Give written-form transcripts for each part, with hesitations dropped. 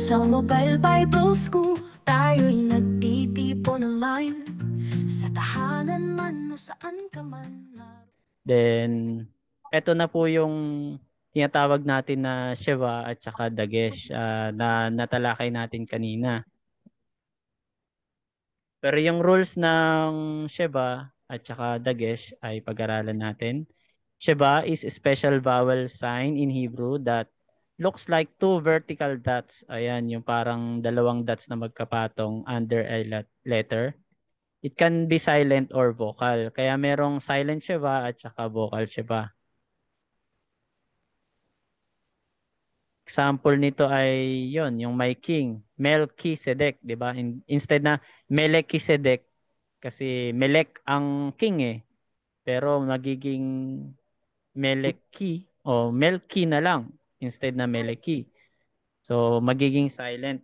Sa Mobile Bible School, tayo'y nagtitipon online. Sa tahanan man o saan ka man. Then, eto na po yung tinatawag natin na Shiva at saka Dagesh na natalakay natin kanina. Pero yung rules ng Shiva at saka Dagesh ay pag-aralan natin. Shiva is a special vowel sign in Hebrew that looks like two vertical dots. Ayan, yung parang dalawang dots na magkapatong under a letter. It can be silent or vocal. Kaya merong silent Shiva at saka vocal Shiva. Example nito ay yon yung may king, Melchizedek, di ba? Instead na Melchizedek, kasi Melek ang king eh. Pero magiging Meleki o Melki na lang instead na Meleki. So magiging silent.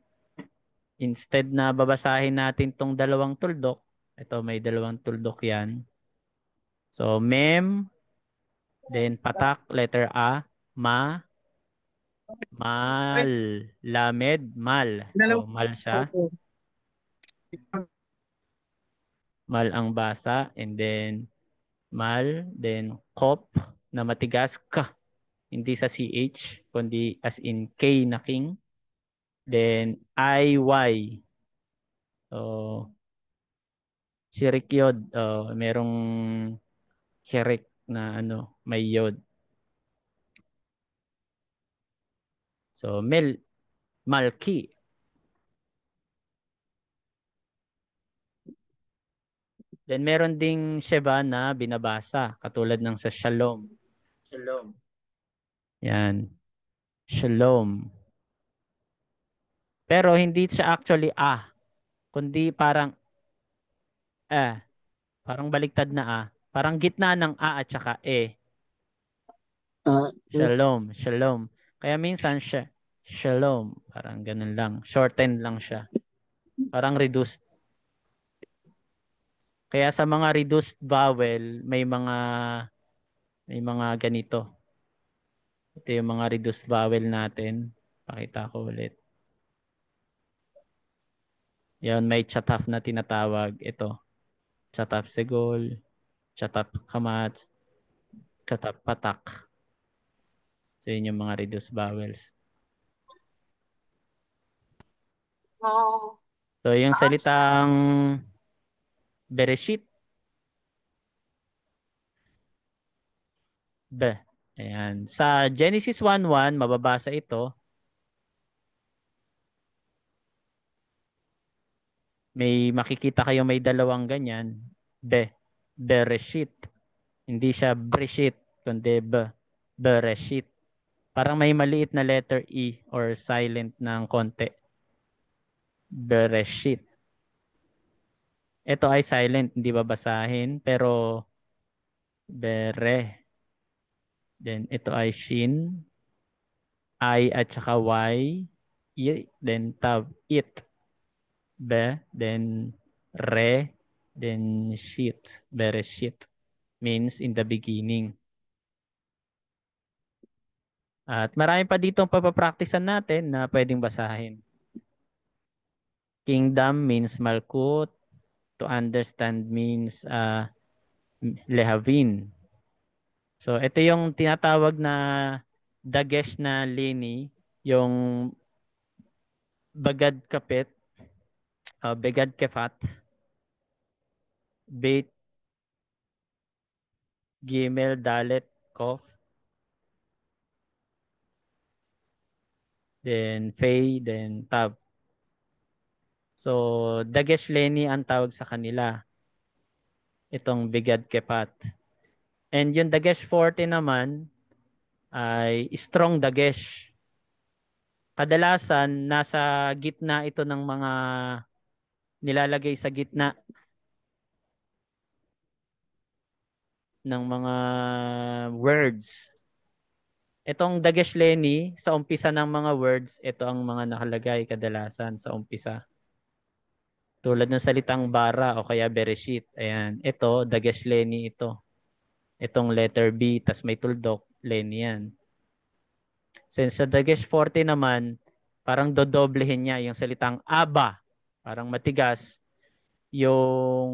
Instead na babasahin natin tong dalawang tuldok, ito may dalawang tuldok yan. So mem, then patak, letter A, ma, mal, lamed, mal. So mal siya. Mal ang basa, and then mal, then kop na matigas ka, hindi sa CH kundi as in K na king, then IY. So sirik yod, merong hirik na ano, may yod. So malki. Then meron ding Sheba na binabasa katulad ng sa Shalom. Shalom. Yan. Shalom. Pero hindi siya actually kundi parang parang baliktad na parang gitna ng at saka Shalom, shalom. Kaya minsan shalom, parang ganun lang. Shortened lang siya. Parang reduced. Kaya sa mga reduced vowel, may mga ganito. Ito yung mga reduced vowel natin. Pakita ko ulit. Yan, may chataf na tinatawag. Ito. Chataf segol, chataf kamat, chataf patak. So yun yung mga reduced vowels. So yung salitang Bereshit. Ayan. Sa Genesis 1:1, mababasa ito. May makikita kayo may dalawang ganyan. Bereshit. Hindi siya Breshit, kundi Bereshit. Parang may maliit na letter E or silent ng konti. Bereshit. Ito ay silent, hindi babasahin, pero bere. Then ito ay shin, I at saka Y, then tav, it. Then re, then shit. Bereshit means in the beginning. At marami pa dito ang papapraktisan natin na pwedeng basahin. Kingdom means Malkut. To understand means Lehavin. So ito yung tinatawag na Dagesh na Lini, yung Bagad Kapit, Begad Kefat, Beit Gimel Dalet Kof, then Fei, then Tab. So Dagesh Leni ang tawag sa kanila. Itong Begad Kepat. And yung Dagesh 40 naman ay strong Dagesh. Kadalasan nasa gitna ito ng mga nilalagay sa gitna ng mga words. Itong Dagesh Leni, sa umpisa ng mga words, ito ang mga nakalagay kadalasan sa umpisa. Tulad ng salitang bara o kaya Bereshit. Ayan. Ito, Dagesh Leni ito. Itong letter B, tas may tuldok, Leni yan. Since sa Dagesh 40 naman, Parang dodoblehin niya yung salitang aba. Parang matigas. Yung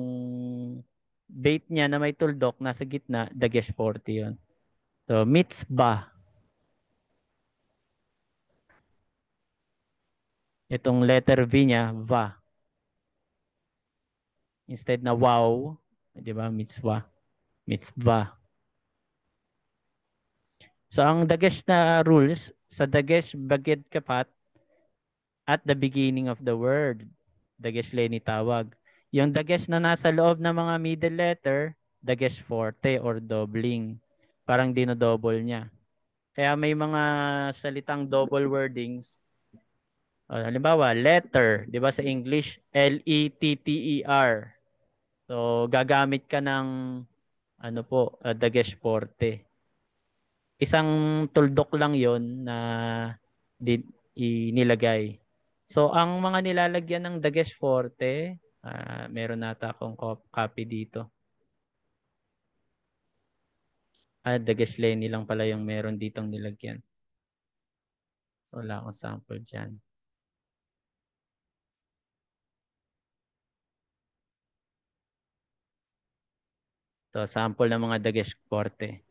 bait niya na may tuldok nasa gitna, dagesh 40 yun. So, mitzvah. Itong letter V niya, va. Instead na wow, di ba, mitzvah. Mitzvah. So, ang dagesh na rules, sa dagesh bagid kapat, at the beginning of the word, dagesh leni tawag. Yung dagesh na nasa loob ng mga middle letter, dagesh forte or dobling. Parang dinodouble niya. Kaya may mga salitang double wordings. Halimbawa, letter, 'di ba sa English, Letter. So gagamit ka ng ano po, dagesh forte. Isang tuldok lang 'yon na inilagay. So ang mga nilalagyan ng dagesh forte, meron nata akong copy dito. Dagesh leni lang pala yung meron ditong nilagyan. So, wala akong sample dyan. So, sample ng mga dagesh forte.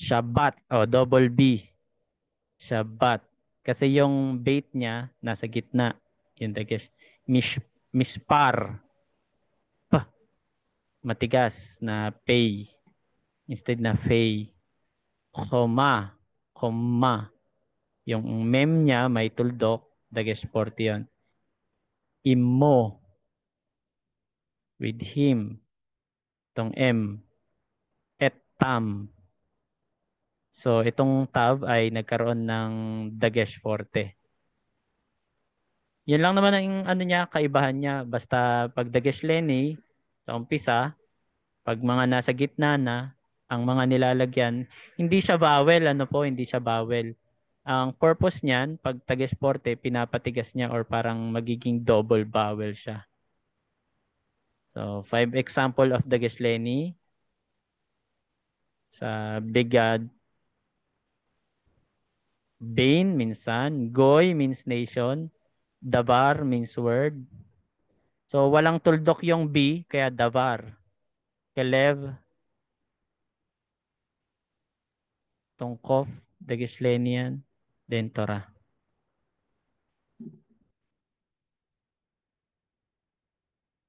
Shabbat. Double B. Shabbat. Kasi yung bait niya nasa gitna. Yung dagesh. Mispar. Matigas na pay. Instead na fay. Koma. Koma. Yung mem niya may tuldok. Dagesh forte yun. Immo. With him. Itong M. Et tam. So, itong tab ay nagkaroon ng dagesh forte. Yan lang naman ang ano niya, kaibahan niya. Basta pag dagesh leni, sa umpisa, pag mga nasa gitna na, ang mga nilalagyan, hindi siya vowel, hindi siya vowel. Ang purpose niyan, pag dagesh forte, pinapatigas niya or parang magiging double vowel siya. So, 5 example of dagesh leni sa bigad. Bain means sun. Goy means nation. Davar means word. So, walang tuldok yung B, kaya davar. Kelev, tungkof, dagislenian, then Torah.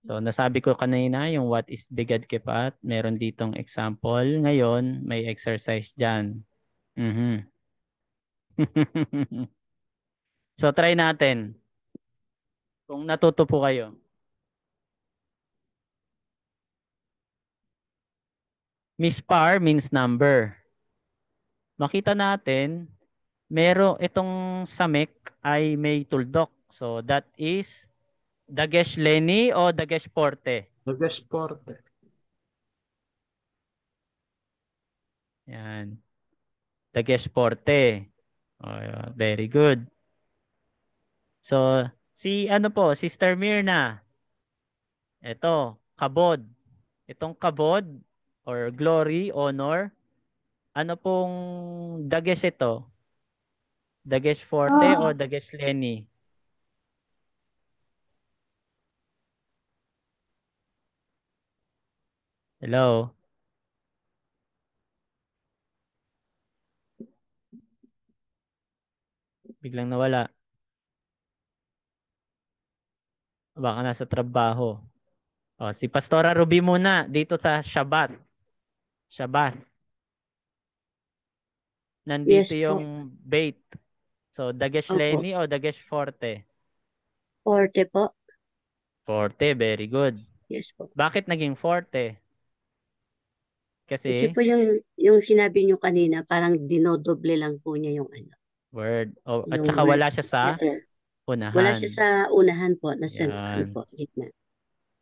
So, nasabi ko kanina yung what is bigad kepat. Meron ditong example. Ngayon, may exercise dyan. So, try natin. Kung natuto po kayo. Mispar means number. Makita natin, itong samek ay may tuldok. So, that is dagesh leni o dagesh forte? Dagesh forte. Yan. Dagesh forte. Very good. So, Sister Mirna. Ito, kabod. Itong kabod or glory, honor, ano pong dagesh ito? Dagesh forte o dagesh leni? Hello? Biglang nawala. Baka nasa trabaho. Si Pastora Ruby muna dito sa Shabbat. Shabbat. Nandito Yes yung bait. So, dagesh Opo. leni o dagesh forte? Forte po. Forte, very good. Yes po. Bakit naging forte? Kasi Kasi po yung sinabi nyo kanina, parang dinodoble lang po niya yung ano. word. At Yung saka wala words, siya sa letter. unahan. Wala siya sa unahan po. Nasa ano Yan. po, gitna.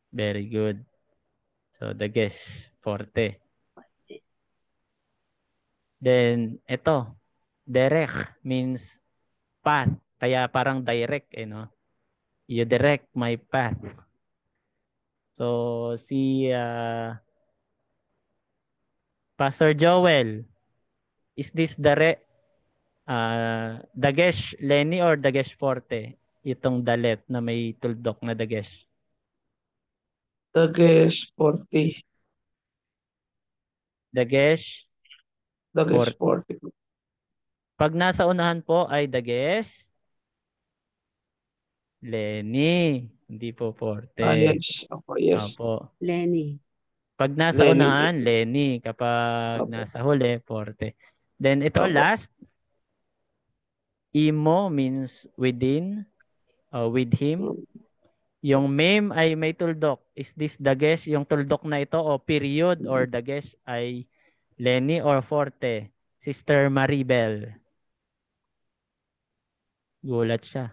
Very good. So, dagesh, forte. Then, ito. Derech means path. Kaya parang direct, no? You direct my path. So, Pastor Joel, is this Dagesh Lenny or Dagesh Forte? Itong dalet na may tuldok na Dagesh. Dagesh 40. Dagesh Dagesh Forte. 40. Pag nasa unahan po ay Dagesh Lenny, hindi po Forte. Yes. Opo, yes. Opo. Lenny. Pag nasa Lenny. unahan, Lenny. Kapag Opo. nasa huli, Forte. Then ito Opo. last, imo means within, with him. Yung meme ay may tuldok. Is this Dagesh yung tuldok na ito o period or Dagesh ay Lenny or Forte? Sister Maribel. Gulat siya.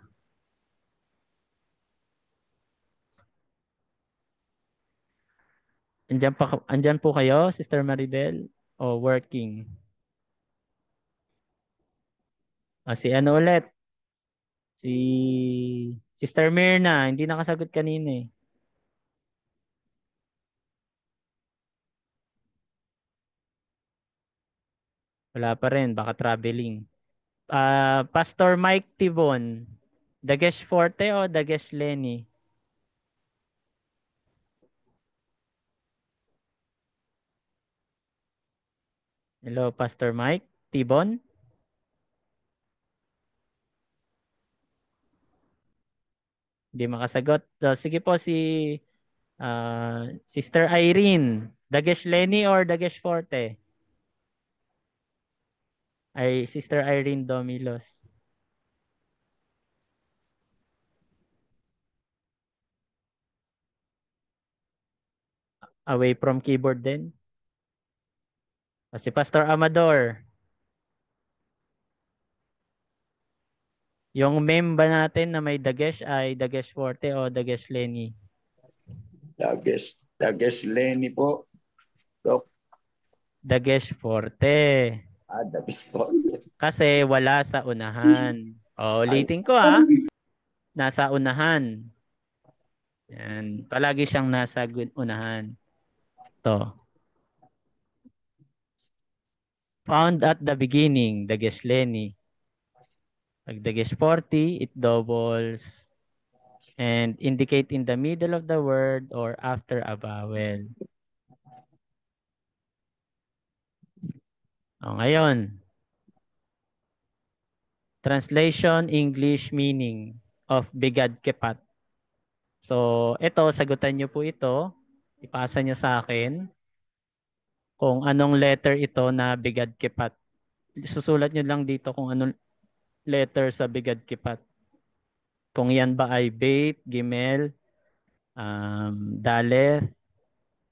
Andyan po kayo, Sister Maribel? O working? Si ano ulit? Si Sister Mirna. Hindi nakasagot kanina eh. Wala pa rin. Baka traveling. Pastor Mike Tibon. Dagesh Forte o Dagesh Lenny? Hello, Pastor Mike Tibon. Hindi makasagot. So, sige po si Sister Irene. Dagesh Lenny or Dagesh Forte? Ay, Sister Irene Domilos. Away from keyboard din. Si Pastor Amador. Yung meme ba natin na may Dagesh ay Dagesh Forte o Dagesh Lenny? Dagesh Lenny po. Dok. Dagesh Forte. Dagesh Forte. Kasi wala sa unahan. Ulitin ko Nasa unahan. Yan. Palagi siyang nasa unahan. To. Found at the beginning, Dagesh Lenny. Pag Dagesh 40, it doubles and indicate in the middle of the word or after a vowel. Ngayon, translation, English meaning of Bigad Kepat. So, ito, sagutan nyo po ito. Ipasa nyo sa akin kung anong letter ito na Bigad Kepat. Susulat nyo lang dito kung anong letter sa Bigad Kepat. Kung yan ba ay Beit, Gimel, Daleth,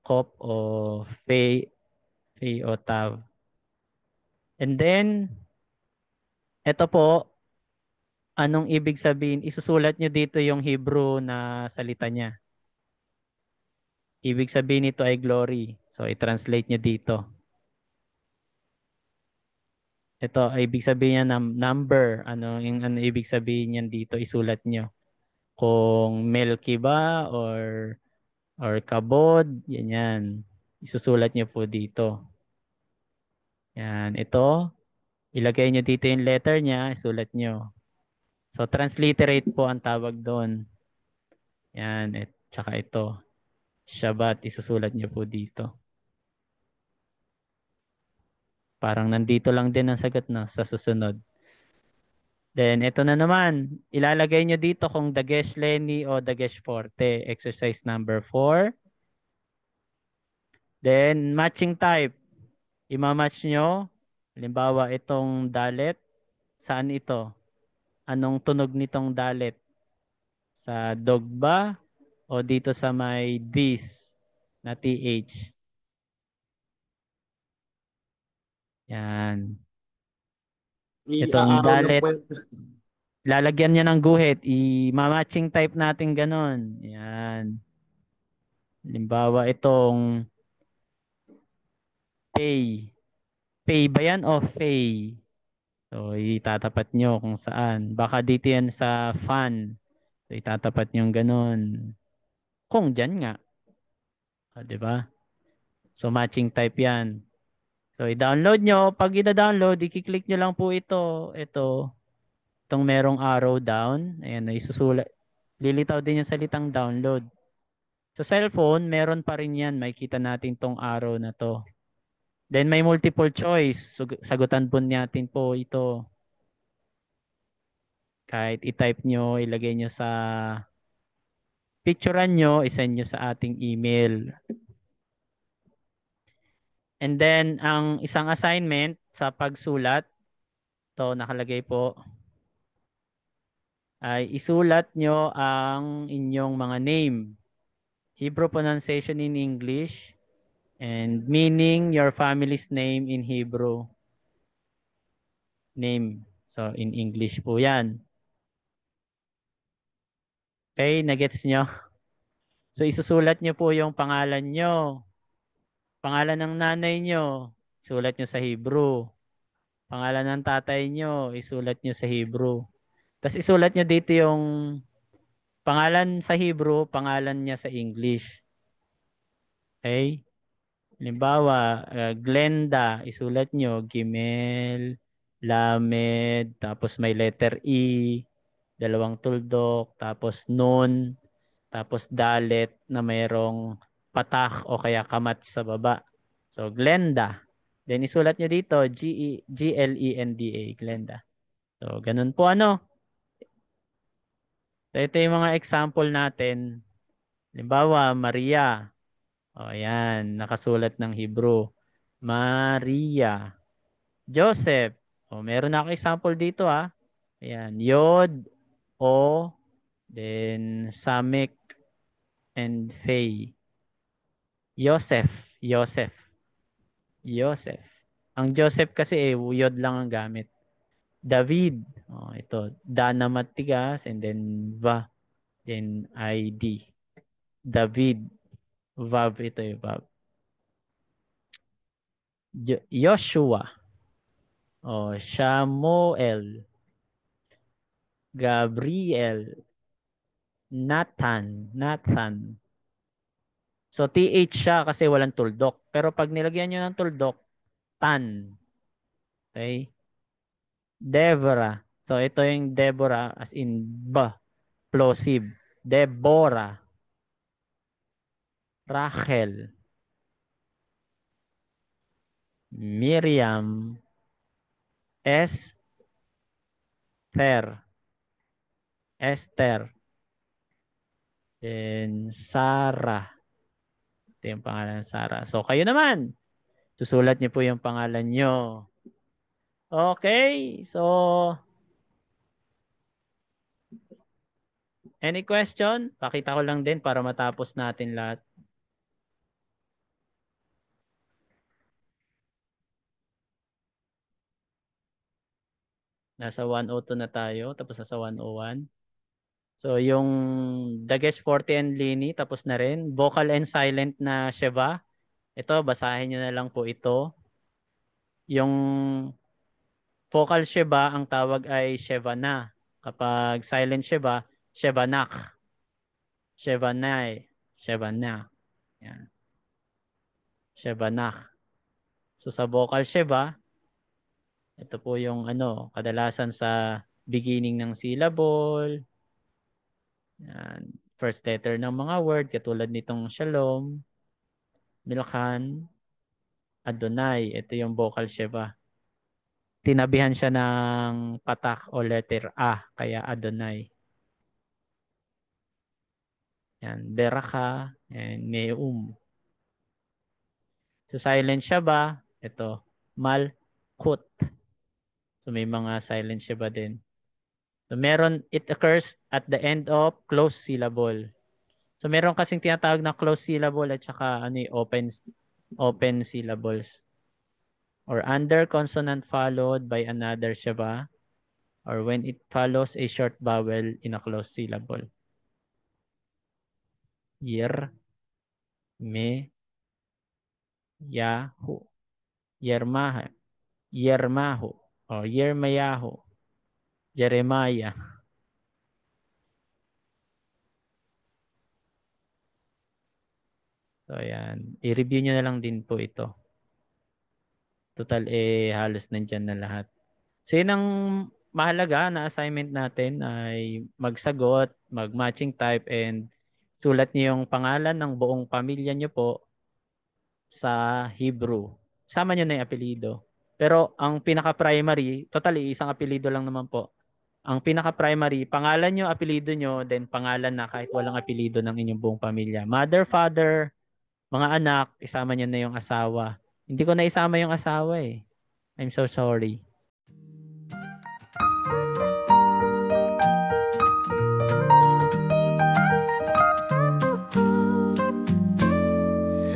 Kop, o Fei o Tav. And then, ito po, anong ibig sabihin? Isusulat nyo dito yung Hebrew na salita niya. Ibig sabihin nito ay glory. So, i-translate nyo dito. Ito, ibig sabihin niya number. Ano ibig sabihin niyan dito? Isulat nyo. Kung Melki ba or kabod, yan. Isusulat nyo po dito. Yan, ito. Ilagay nyo dito yung letter niya, isulat nyo. So, transliterate po ang tawag doon. Yan, tsaka ito. Shabbat, isusulat nyo po dito. Parang nandito lang din ang sagot sa susunod. Then, ito na naman. Ilalagay nyo dito kung Dagesh Lenny o Dagesh Forte. Exercise number 4. Then, matching type. Imamatch nyo. Halimbawa, itong dalet. Saan ito? Anong tunog nitong dalet? Sa dog ba? O dito sa may this na TH? Yan. Itong dalet. Lalagyan niya ng guhit. I-matching type natin ganon. Yan. Halimbawa, itong pay. Pay ba yan o pay? So, itatapat nyo kung saan. Baka dito yan sa fan. So, itatapat nyo ganon. Kung dyan nga. Diba? So, matching type yan. So, i-download nyo. Pag i-download, i-click nyo lang po ito. Itong merong arrow down. Ayan, isusulat. Lilitaw din yung salitang download. Sa cellphone, meron pa rin yan. Makikita natin tong arrow na to. Then may multiple choice. Sagutan po natin po ito. Kahit i-type nyo, ilagay nyo sa picturean nyo, isend nyo sa ating email. And then, ang isang assignment sa pagsulat, to nakalagay po, ay isulat nyo ang inyong mga name. Hebrew pronunciation in English and meaning your family's name in Hebrew. Name. So, in English po yan. Okay, nagets nyo? So, isusulat nyo po yung pangalan nyo. Pangalan ng nanay nyo, isulat nyo sa Hebrew. Pangalan ng tatay nyo, isulat nyo sa Hebrew. Tapos isulat nyo dito yung pangalan sa Hebrew, pangalan niya sa English. Okay? Halimbawa, Glenda, isulat nyo, Gimel, Lamed, tapos may letter E, dalawang tuldok, tapos Nun, tapos Dalet na mayroong patak o kaya kamat sa baba. So, Glenda. Then isulat nyo dito, Glenda, Glenda. So, ganun po ano. So, ito yung mga example natin. Halimbawa, Maria. O, ayan, nakasulat ng Hebrew. Maria. Joseph. O, meron na ako example dito ha. Ayan, Yod, O, then Samek, and Faye. Joseph. Joseph. Joseph. Ang Joseph kasi Yod lang ang gamit. David. Oh, ito. Dana Matigas and then Va. Then ID. David. Vav. Ito yung Vav. Joshua. Oh, Shamuel. Gabriel. Nathan. Nathan. So, TH siya kasi walang tuldok. Pero pag nilagyan nyo ng tuldok, Tan. Okay? Deborah. So, ito yung Deborah as in ba. Plosive. Deborah. Rachel. Miriam. Esther. Esther. Then Sarah. Ito yung pangalan ng Sarah. So, kayo naman. Susulat niyo po yung pangalan nyo. Okay. So, any question? Pakita ko lang din para matapos natin lahat. Nasa 102 na tayo. Tapos nasa 101. So, yung Dagesh 40 and Lini, tapos na rin. Vocal and silent na Sheva. Ito, basahin nyo na lang po ito. Yung vocal Sheva, ang tawag ay Shevana. Kapag silent Sheva, Shevanak. Shevanay. Shevana. Yan. Shevanak. So, sa vocal Sheva, ito po yung kadalasan sa beginning ng syllable. Yan. First letter ng mga word, katulad nitong Shalom. Milkan, Adonai. Ito yung vocal Sheva. Tinabihan siya ng patak o letter A, kaya Adonai. Yan, Beraka, and Neum. So silent Sheva, ito, Malkut. So may mga silent Sheva din. So meron, it occurs at the end of closed syllable. So meron kasing tinatawag na closed syllable at saka open syllables. Or under consonant followed by another Sheva, or when it follows a short vowel in a closed syllable. Yer, me, yahu, yermaha, yermahu, or yermayahu, Jeremiah. So, ayan. I-review nyo na lang din po ito. Total halos nandyan na lahat. So yun ang mahalaga na assignment natin ay magsagot, mag-matching type, and sulat niyo yung pangalan ng buong pamilya niyo po sa Hebrew. Sama niyo na yung apelido. Pero ang pinaka-primary, totally isang apelido lang naman po. Ang pinaka-primary, pangalan niyo, apelido niyo, then pangalan na kahit walang apelido ng inyong buong pamilya. Mother, father, mga anak, isama niyo na yung asawa. Hindi ko na isama yung asawa eh. I'm so sorry.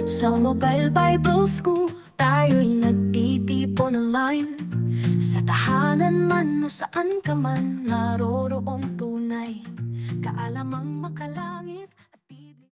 Sa Mobile Bible School, tayo'y nagtitipon online. Sa tahanan man o saan ka man, naroroong tunay kaalamang makala.